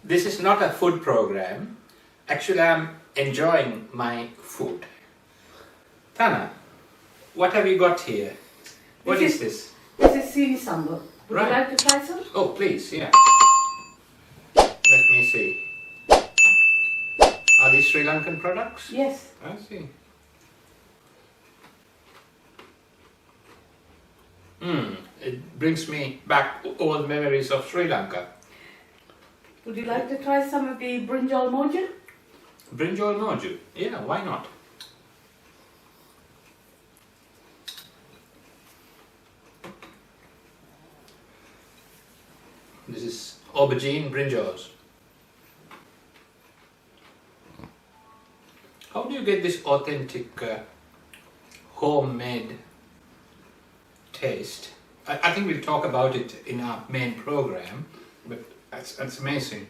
This is not a food program. Actually, I'm enjoying my food. Thana, what have you got here? What is this? This is Sri Lankan. Would Right. you like to try some? Oh, please, yeah. Let me see. Are these Sri Lankan products? Yes. I see. It brings me back old memories of Sri Lanka. Would you like to try some of the brinjal moju? Brinjal noju. Yeah, why not? This is aubergine brinjals. How do you get this authentic homemade taste? I think we'll talk about it in our main program, but that's amazing.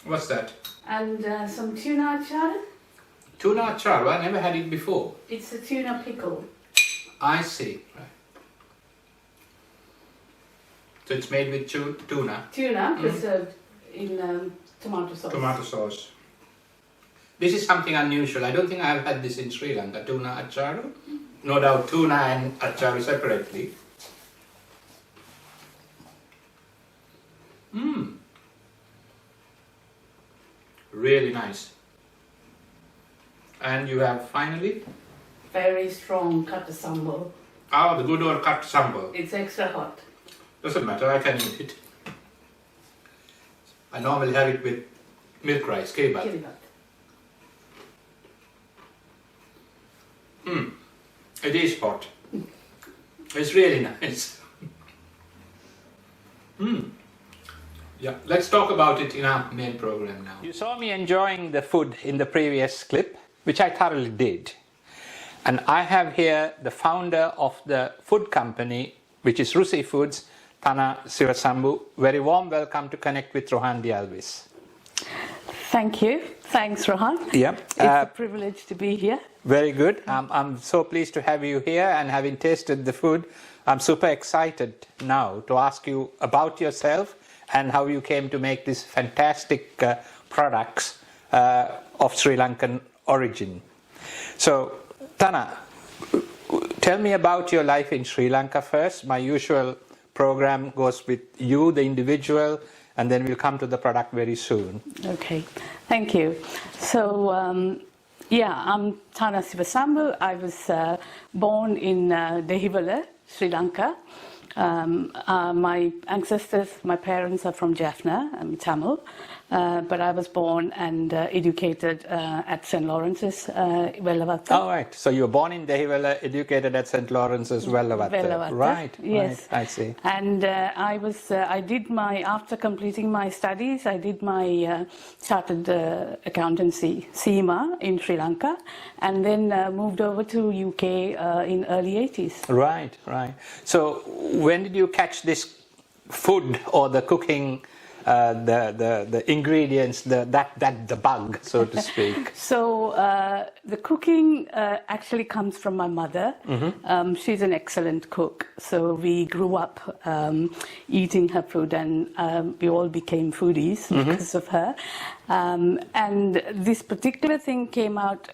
What's that? And some tuna achara. Tuna achar. I never had it before. It's a tuna pickle. I see. Right. So it's made with tuna. Tuna preserved in tomato sauce. Tomato sauce. This is something unusual. I don't think I've had this in Sri Lanka. Tuna acharu. No doubt tuna and acharu separately. Really nice. And you have finally? Very strong kata sambal. Oh, the good old cut sambal. It's extra hot. Doesn't matter, I can eat it. I normally have it with milk rice, kiribat. Kiribat. It is hot. It's really nice. Yeah, let's talk about it in our main program now. You saw me enjoying the food in the previous clip, which I thoroughly did. And I have here the founder of the food company, which is Rusi Foods, Thana Sivasambu. Very warm welcome to Connect with Rohan Dialvis. Thank you. Thanks, Rohan. Yeah. It's a privilege to be here. Very good. I'm so pleased to have you here, and having tasted the food, I'm super excited now to ask you about yourself and how you came to make these fantastic products of Sri Lankan origin. So, Thana, tell me about your life in Sri Lanka first. My usual program goes with you, the individual, and then we'll come to the product very soon. Okay, thank you. So, I'm Thana Sivasambu. I was born in Dehiwala, Sri Lanka. My ancestors, my parents are from Jaffna, I'm Tamil, but I was born and educated at St. Lawrence's, Vellavatta. Oh, right. So you were born in Dehiwala, educated at St. Lawrence's, Vellavatta. Right. Yes. Right. I see. And after completing my studies, I did my chartered accountancy, CIMA, in Sri Lanka, and then moved over to UK in early 80s. Right. So when did you catch this food or the cooking, the ingredients, the bug, so to speak? So the cooking actually comes from my mother. Mm-hmm. She's an excellent cook. So we grew up eating her food, and we all became foodies because of her. And this particular thing came out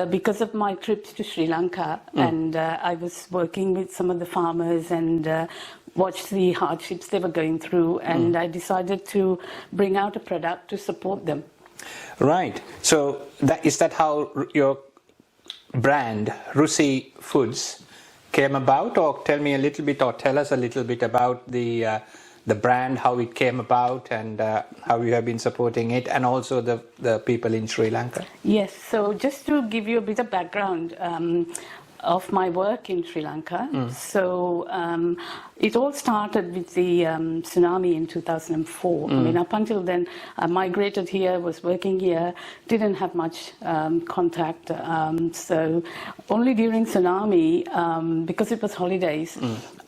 because of my trips to Sri Lanka, and I was working with some of the farmers and watched the hardships they were going through, and I decided to bring out a product to support them. Right. So is that how your brand, Rusi Foods, came about? Or tell me a little bit, or tell us a little bit about the brand, how it came about, and how you have been supporting it, and also the people in Sri Lanka? Yes. So just to give you a bit of background of my work in Sri Lanka. So it all started with the tsunami in 2004. I mean, up until then, I migrated here, was working here, didn't have much contact. So only during tsunami, because it was holidays,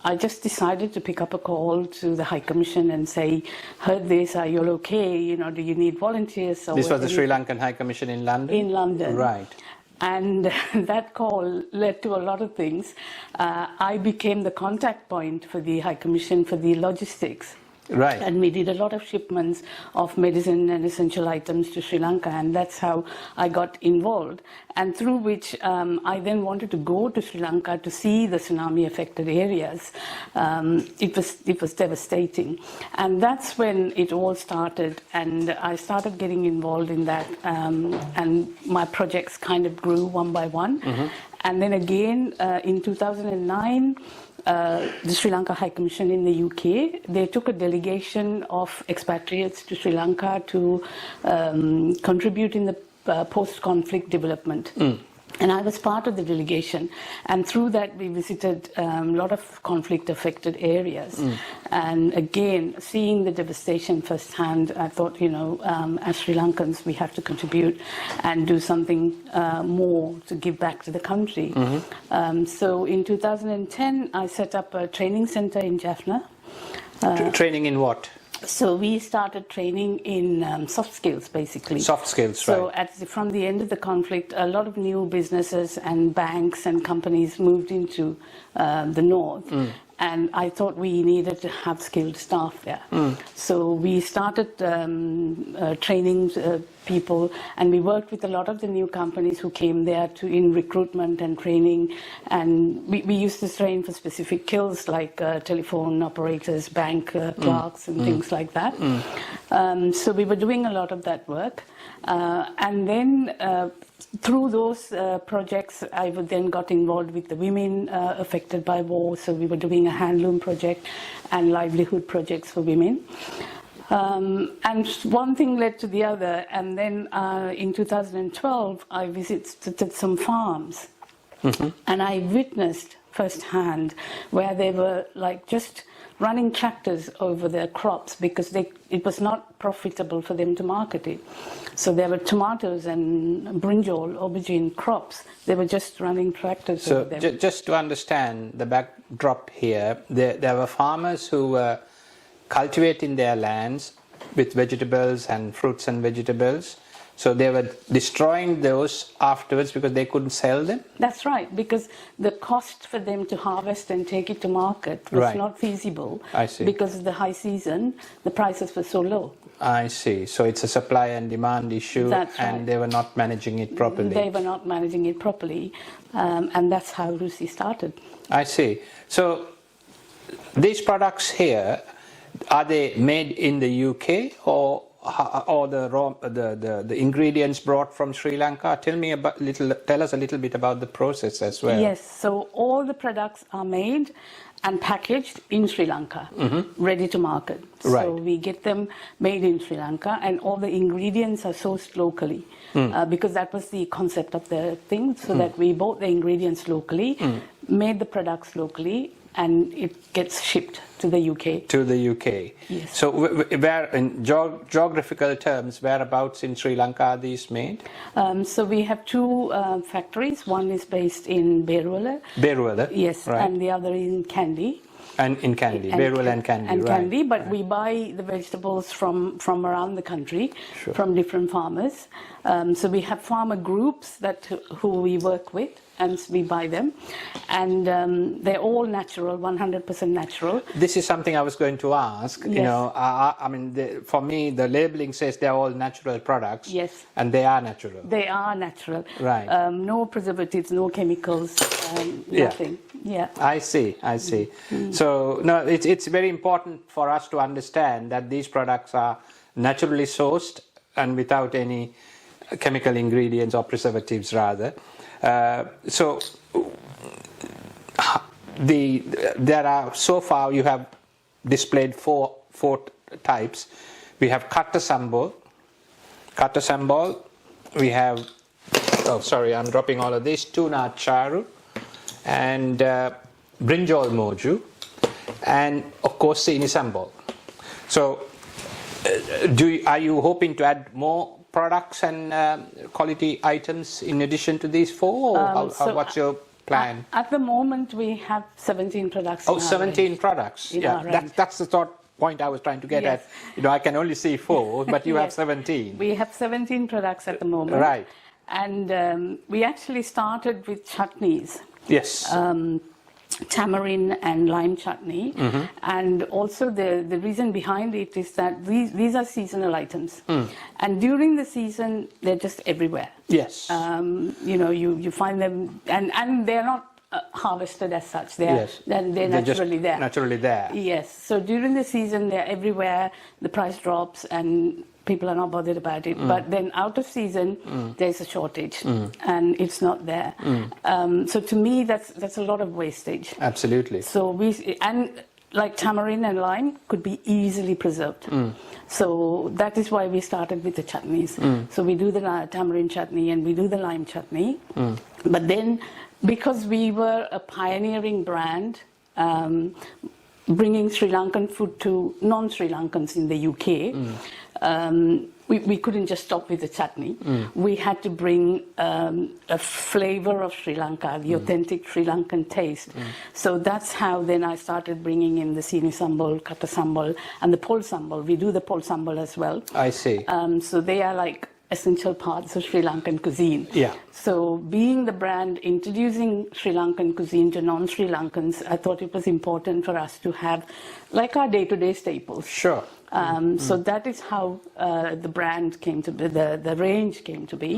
I just decided to pick up a call to the High Commission and say, heard this, are you all okay? You know, do you need volunteers? This was the Sri Lankan High Commission in London? In London. Right. And that call led to a lot of things. I became the contact point for the High Commission for the logistics. Right. And we did a lot of shipments of medicine and essential items to Sri Lanka, and that's how I got involved. And through which I then wanted to go to Sri Lanka to see the tsunami-affected areas. It was devastating, and that's when it all started. And I started getting involved in that, and my projects kind of grew one by one. And then again in 2009. The Sri Lanka High Commission in the UK, they took a delegation of expatriates to Sri Lanka to contribute in the post-conflict development. And I was part of the delegation, and through that we visited a lot of conflict-affected areas. And again, seeing the devastation firsthand, I thought, as Sri Lankans, we have to contribute and do something more to give back to the country. So in 2010, I set up a training center in Jaffna. Training in what? So we started training in soft skills, basically. Soft skills, so right. From the end of the conflict, a lot of new businesses and banks and companies moved into the north. And I thought we needed to have skilled staff there. So we started training people, and we worked with a lot of the new companies who came there in recruitment and training. And we used to train for specific skills like telephone operators, bank clerks, and things like that. So we were doing a lot of that work. And then through those projects, I then got involved with the women affected by war. So we were doing a handloom project and livelihood projects for women. And one thing led to the other. And then in 2012, I visited some farms. And I witnessed firsthand where they were like just running tractors over their crops because it was not profitable for them to market it. So there were tomatoes and brinjal, aubergine crops. They were just running tractors over them. So just to understand the backdrop here, there were farmers who were cultivating their lands with vegetables and fruits and vegetables. So they were destroying those afterwards because they couldn't sell them? That's right, because the cost for them to harvest and take it to market was not feasible. I see. Because of the high season, the prices were so low. I see. So it's a supply and demand issue. That's right. And they were not managing it properly. They were not managing it properly. And that's how Rusi started. I see. So these products here, are they made in the UK or the ingredients brought from Sri Lanka? Tell us a little bit about the process as well. Yes, so all the products are made and packaged in Sri Lanka, ready to market. Right. So we get them made in Sri Lanka, and all the ingredients are sourced locally, because that was the concept of the thing, so that we bought the ingredients locally, made the products locally, and it gets shipped to the UK. To the UK. Yes. So where, in geographical terms, whereabouts in Sri Lanka are these made? So we have two factories. One is based in Beruwala. Beruwala. Yes, right. And the other in Kandy. And in Kandy, Beruwala and Kandy, and right. Kandy, but we buy the vegetables from around the country, from different farmers. So we have farmer groups who we work with, and we buy them. And they're all natural, 100% natural. This is something I was going to ask. Yes. You know, I mean, for me, the labeling says they're all natural products. Yes. And they are natural. They are natural. Right. No preservatives, no chemicals, nothing. Yeah. I see. So, no, it's very important for us to understand that these products are naturally sourced and without any chemical ingredients or preservatives, rather. So far you have displayed four types. We have Thana Sivasambu. We have, I'm dropping all of this, tuna charu, and brinjal moju, and of course Thana Sivasambu. So are you hoping to add more products and quality items in addition to these four, or what's your plan? At the moment, we have 17 products. 17 products. Yeah, that's the point I was trying to get at. You know, I can only see 4, but you have 17. We have 17 products at the moment. Right. And we actually started with chutneys. Yes. tamarind and lime chutney. And also the reason behind it is that these are seasonal items. And during the season, they're just everywhere. Yes. You know, you find them, and they're not harvested as such. They're naturally there. Naturally there. Yes. So during the season, they're everywhere. The price drops and people are not bothered about it. But then out of season, there's a shortage and it's not there. So to me, that's a lot of wastage. Absolutely. So like tamarind and lime could be easily preserved. So that is why we started with the chutneys. So we do the tamarind chutney and we do the lime chutney. But then, because we were a pioneering brand, bringing Sri Lankan food to non-Sri Lankans in the UK, we couldn't just stop with the chutney. We had to bring a flavor of Sri Lanka, the authentic Sri Lankan taste. So that's how then I started bringing in the sini sambal, kata sambal, and the pol sambal. We do the pol sambal as well. I see. So they are like essential parts of Sri Lankan cuisine. Yeah. So being the brand introducing Sri Lankan cuisine to non-Sri Lankans, I thought it was important for us to have like our day-to-day staples. Sure. So that is how the brand came to be, the range came to be.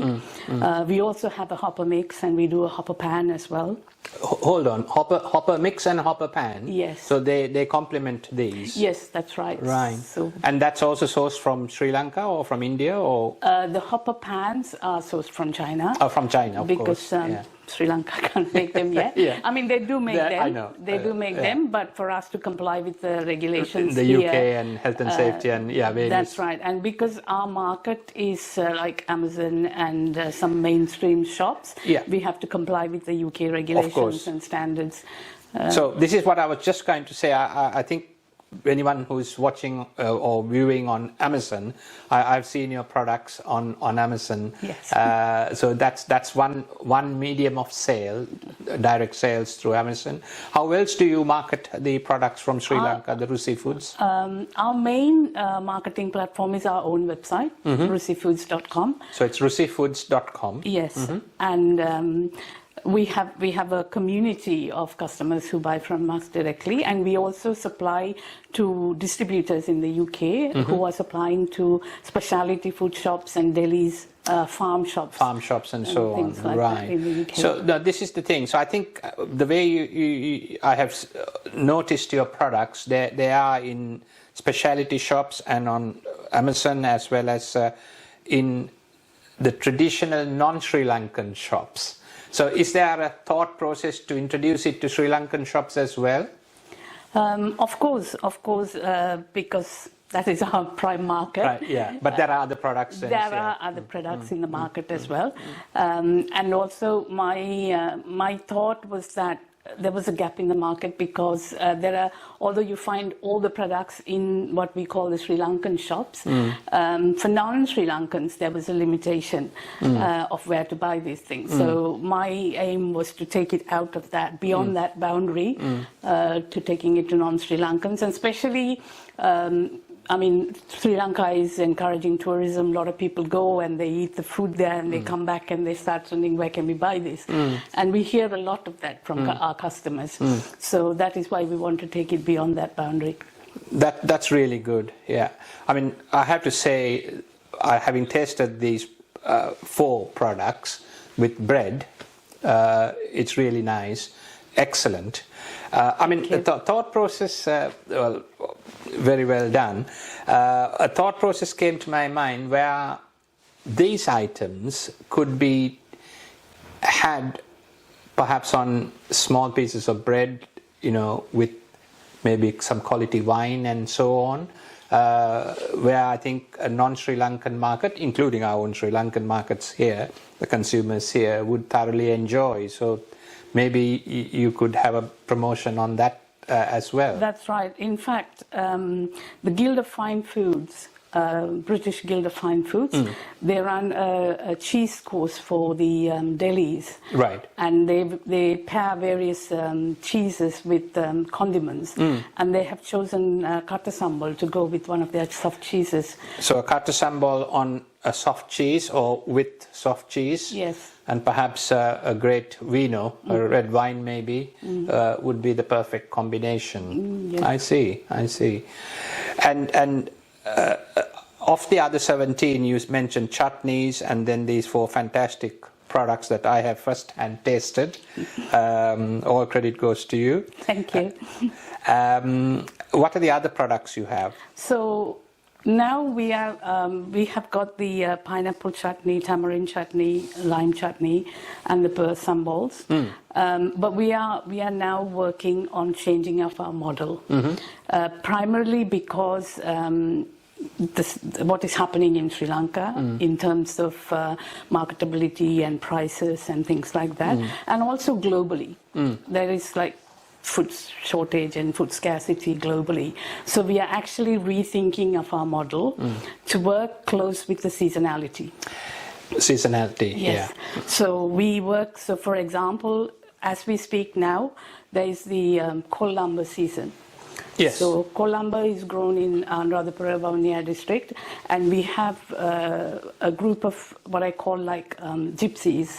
We also have a hopper mix and we do a hopper pan as well. Hold on, hopper mix and hopper pan. Yes. So they complement these. Yes, that's right. Right. So, and that's also sourced from Sri Lanka or from India or? the hopper pans are sourced from China. Oh, from China, of because, course. Sri Lanka can't make them yet. I mean, they do make them. I know. They do make them, but for us to comply with the regulations the here, UK and health and safety and various. That's right. And because our market is like Amazon and some mainstream shops, we have to comply with the UK regulations and standards. So this is what I was just going to say. I think anyone who's watching or viewing on Amazon, I've seen your products on Amazon. Yes. So that's one medium of sale, direct sales through Amazon. How else do you market the products from Sri Lanka, the Rusi Foods? Our main marketing platform is our own website, rusifoods.com. So it's rusifoods.com. Yes. And we have a community of customers who buy from us directly, and we also supply to distributors in the UK who are supplying to specialty food shops and delis, farm shops and so on. Things like right. that in the UK. So no, this is the thing. So I think the way I have noticed your products, they are in specialty shops and on Amazon as well as in the traditional non-Sri Lankan shops. So is there a thought process to introduce it to Sri Lankan shops as well? Of course, because that is our prime market. Right, yeah. But there are other products. There are other products in the market as well. And also my thought was that there was a gap in the market because although you find all the products in what we call the Sri Lankan shops, for non-Sri Lankans there was a limitation of where to buy these things. So my aim was to take it out of that, beyond that boundary, to taking it to non-Sri Lankans, and especially I mean, Sri Lanka is encouraging tourism. A lot of people go and they eat the food there and they come back and they start wondering, where can we buy this? And we hear a lot of that from our customers. So that is why we want to take it beyond that boundary. That's really good, yeah. I mean, I have to say, having tasted these 4 products with bread, it's really nice, excellent. I mean, the thought process, well, very well done. A thought process came to my mind where these items could be had perhaps on small pieces of bread, you know, with maybe some quality wine and so on, where I think a non-Sri Lankan market, including our own Sri Lankan markets here, the consumers here would thoroughly enjoy. So maybe you could have a promotion on that as well. That's right. In fact, the Guild of Fine Foods, British Guild of Fine Foods, they run a cheese course for the delis. Right. And they pair various cheeses with condiments. And they have chosen kata sambal to go with one of their soft cheeses. So a kata sambal on a soft cheese or with soft cheese? Yes. and perhaps a great vino, a red wine maybe, would be the perfect combination. Yes. I see. And of the other 17, you mentioned chutneys and then these 4 fantastic products that I have first-hand tasted. All credit goes to you. Thank you. What are the other products you have? So now we have got the pineapple chutney, tamarind chutney, lime chutney, and the sambols. But we are now working on changing up our model, primarily because what is happening in Sri Lanka in terms of marketability and prices and things like that, and also globally. There is like food shortage and food scarcity globally. So we are actually rethinking of our model to work close with the seasonality. Seasonality, yes. Yeah. So we work, so for example, as we speak now, there is the Kolamba season. Yes. So Kolamba is grown in Anuradhapura Vavuniya district, and we have a group of what I call like gypsies.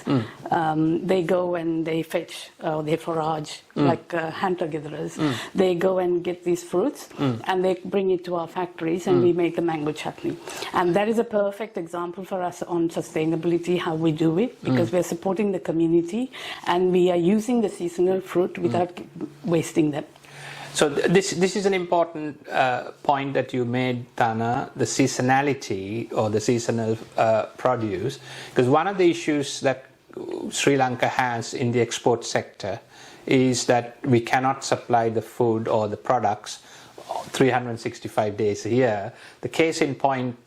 They go and they fetch, they forage, like hunter-gatherers. They go and get these fruits and they bring it to our factories and we make the mango chutney. And that is a perfect example for us on sustainability, how we do it, because we are supporting the community and we are using the seasonal fruit without wasting them. So this is an important point that you made, Thana, the seasonality or the seasonal produce, because one of the issues that Sri Lanka has in the export sector is that we cannot supply the food or the products 365 days a year. The case in point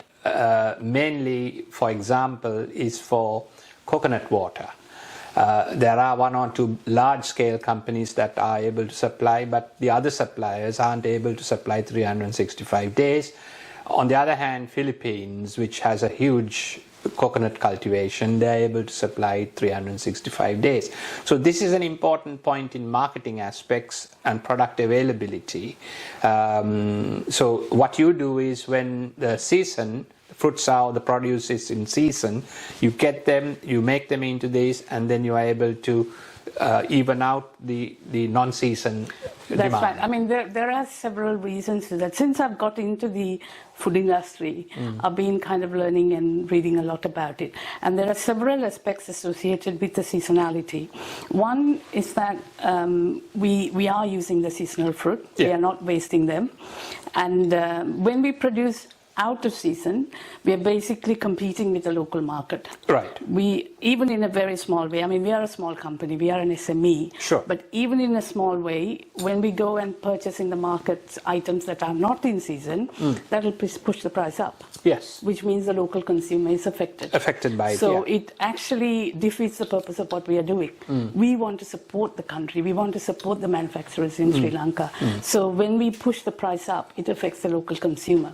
mainly, for example, is for coconut water. There are 1 or 2 large-scale companies that are able to supply, but the other suppliers aren't able to supply 365 days. On the other hand, Philippines, which has a huge coconut cultivation, they're able to supply 365 days. So this is an important point in marketing aspects and product availability. So what you do is when the season, fruits are, the produce is in season, you get them, you make them into this, and then you are able to even out the non-season demand. That's right. I mean, there are several reasons to that. Since I've got into the food industry, I've been kind of learning and reading a lot about it. And there are several aspects associated with the seasonality. One is that we are using the seasonal fruit. Yeah. We are not wasting them. And when we produce out of season, we are basically competing with the local market. Right. We, even in a very small way, I mean, we are a small company, we are an SME. Sure. But even in a small way, when we go and purchase in the market items that are not in season, that will push the price up. Yes. Which means the local consumer is affected. Affected by it, So yeah. it actually defeats the purpose of what we are doing. We want to support the country. We want to support the manufacturers in Sri Lanka. So when we push the price up, it affects the local consumer.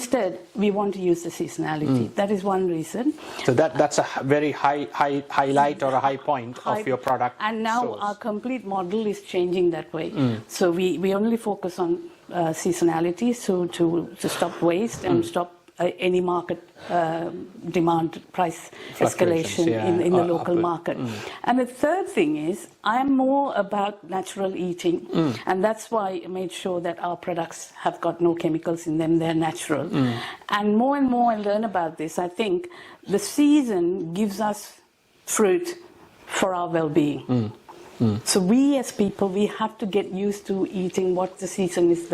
Instead, we want to use the seasonality. That is one reason. So that's a very highlight or a high point of your product. And now source. our complete model is changing that way. So we only focus on seasonality, so to stop waste and stop any market demand price escalation in the local market. And the third thing is, I am more about natural eating, and that's why I made sure that our products have got no chemicals in them, they're natural. And more I learn about this, I think the season gives us fruit for our well-being. So we as people, we have to get used to eating what the season is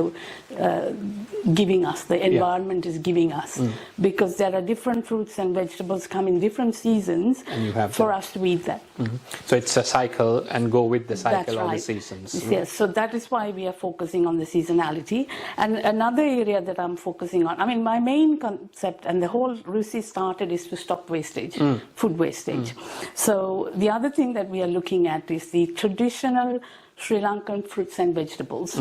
giving us, the environment is giving us. Because there are different fruits and vegetables come in different seasons for us to eat that. So it's a cycle and go with the cycle of right. the seasons. Yes, so that is why we are focusing on the seasonality. And another area that I'm focusing on, I mean, my main concept and the whole Rusi started is to stop wastage, food wastage. So the other thing that we are looking at is the traditional Sri Lankan fruits and vegetables,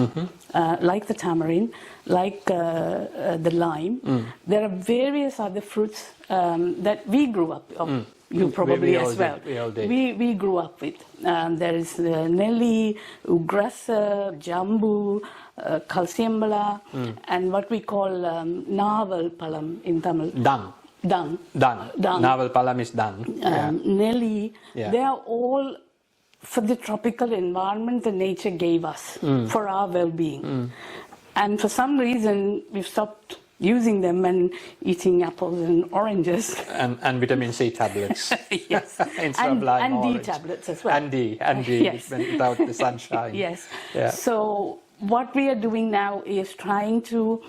like the tamarind, like the lime. There are various other fruits that we grew up with. You probably as well. We grew up with. There is nelly, ugrasa, jambu, kalsiambala, and what we call naval palam in Tamil. Dung. Done. Done. Done. Naval palam is done. Nelly, Yeah. they are all for the tropical environment the nature gave us for our well-being. And for some reason, we've stopped using them and eating apples and oranges. And vitamin C tablets. Yes. Instead of lime and D orange. tablets as well. And D, Yes. without the sunshine. Yes. Yeah. So what we are doing now is trying to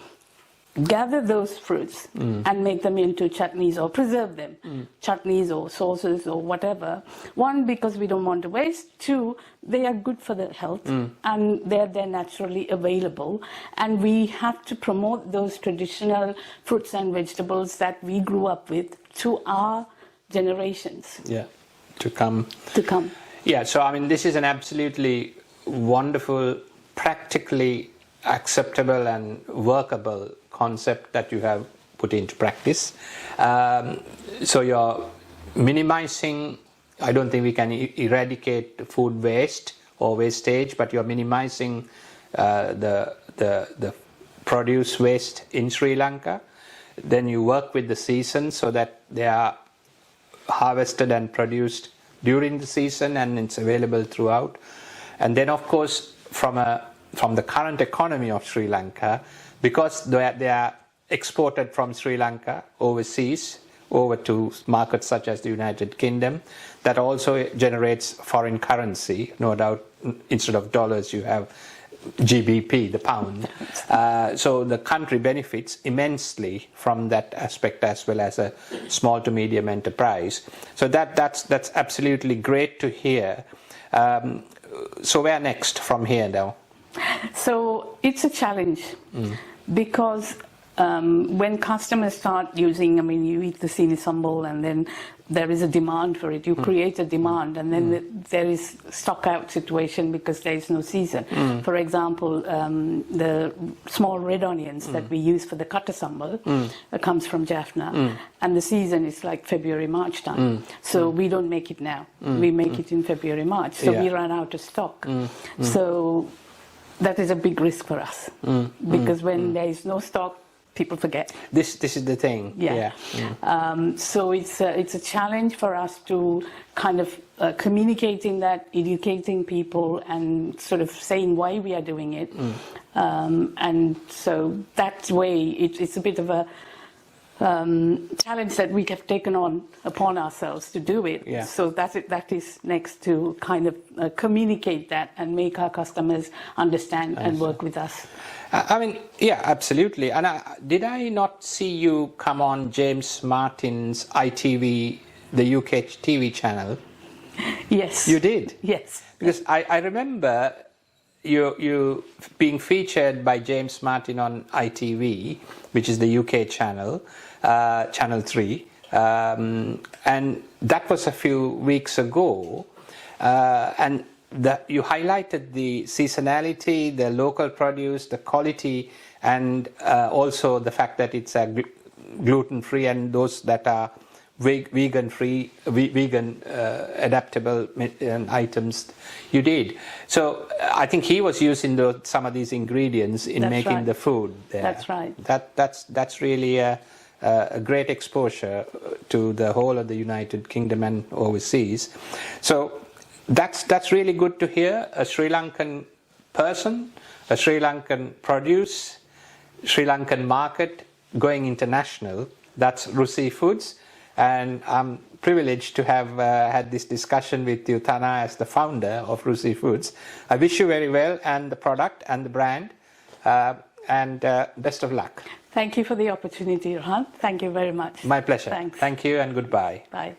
gather those fruits and make them into chutneys or preserve them, chutneys or sauces or whatever. One, because we don't want to waste. Two, they are good for the health and they're naturally available. And we have to promote those traditional fruits and vegetables that we grew up with to our generations Yeah, to come. Yeah, so I mean, this is an absolutely wonderful, practically acceptable and workable concept that you have put into practice. So you're minimizing, I don't think we can eradicate food waste or wastage, but you're minimizing the produce waste in Sri Lanka. Then you work with the season so that they are harvested and produced during the season and it's available throughout. And then of course from the current economy of Sri Lanka, because they are exported from Sri Lanka overseas over to markets such as the United Kingdom, that also generates foreign currency, no doubt. Instead of dollars you have GBP, the pound. So the country benefits immensely from that aspect, as well as a small to medium enterprise. So that's absolutely great to hear. So where next from here now? So it's a challenge because when customers start using, I mean, you eat the Sivasambu and then there is a demand for it. You create a demand and then there is stock out situation because there is no season. For example, the small red onions that we use for the kata sambal comes from Jaffna and the season is like February, March time. So we don't make it now. We make it in February, March. So we run out of stock. So that is a big risk for us because when there is no stock, people forget. This is the thing. Yeah. So it's a challenge for us to kind of communicating that, educating people, and sort of saying why we are doing it. And so that way, it's a bit of a challenge that we have taken on upon ourselves to do it. Yeah. So that is next to kind of communicate that and make our customers understand and work with us. I mean, yeah, absolutely. And did I not see you come on James Martin's ITV, the UK TV channel? Yes. You did? Yes. Because I remember you being featured by James Martin on ITV, which is the UK channel, Channel 3. And that was a few weeks ago. And you highlighted the seasonality, the local produce, the quality, and also the fact that it's gluten-free and those that are vegan-free, vegan adaptable items. You did. So I think he was using some of these ingredients in making the food there. That's right. That's really a great exposure to the whole of the United Kingdom and overseas. So that's really good to hear. A Sri Lankan person, a Sri Lankan produce, Sri Lankan market going international. That's Rusi Foods, and I'm privileged to have had this discussion with you, Thana, as the founder of Rusi Foods. I wish you very well and the product and the brand, and best of luck. Thank you for the opportunity, Rohan. Thank you very much. My pleasure. Thanks. Thank you and goodbye. Bye.